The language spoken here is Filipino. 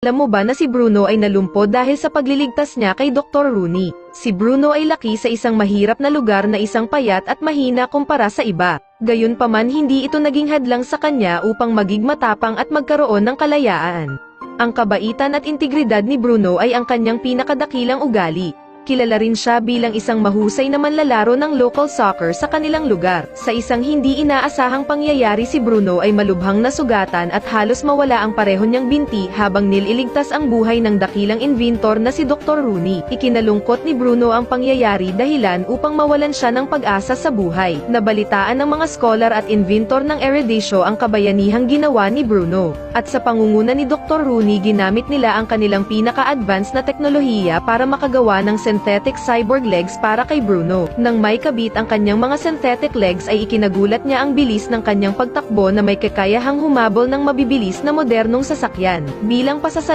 Alam mo ba na si Bruno ay nalumpod dahil sa pagliligtas niya kay Dr. Rooney? Si Bruno ay laki sa isang mahirap na lugar na isang payat at mahina kumpara sa iba. Gayunpaman hindi ito naging hadlang sa kanya upang maging matapang at magkaroon ng kalayaan. Ang kabaitan at integridad ni Bruno ay ang kanyang pinakadakilang ugali. Kilala rin siya bilang isang mahusay na manlalaro ng local soccer sa kanilang lugar. Sa isang hindi inaasahang pangyayari si Bruno ay malubhang nasugatan at halos mawala ang pareho niyang binti habang nililigtas ang buhay ng dakilang inventor na si Dr. Rooney. Ikinalungkot ni Bruno ang pangyayari dahilan upang mawalan siya ng pag-asa sa buhay. Nabalitaan ng mga scholar at inventor ng Ereditio ang kabayanihang ginawa ni Bruno. At sa pangunguna ni Dr. Rooney ginamit nila ang kanilang pinaka-advanced na teknolohiya para makagawa ng synthetic cyborg legs para kay Bruno. Nang may kabit ang kanyang mga synthetic legs ay ikinagulat niya ang bilis ng kanyang pagtakbo na may kakayahang humabol ng mabibilis na modernong sasakyan. Bilang pasasalamat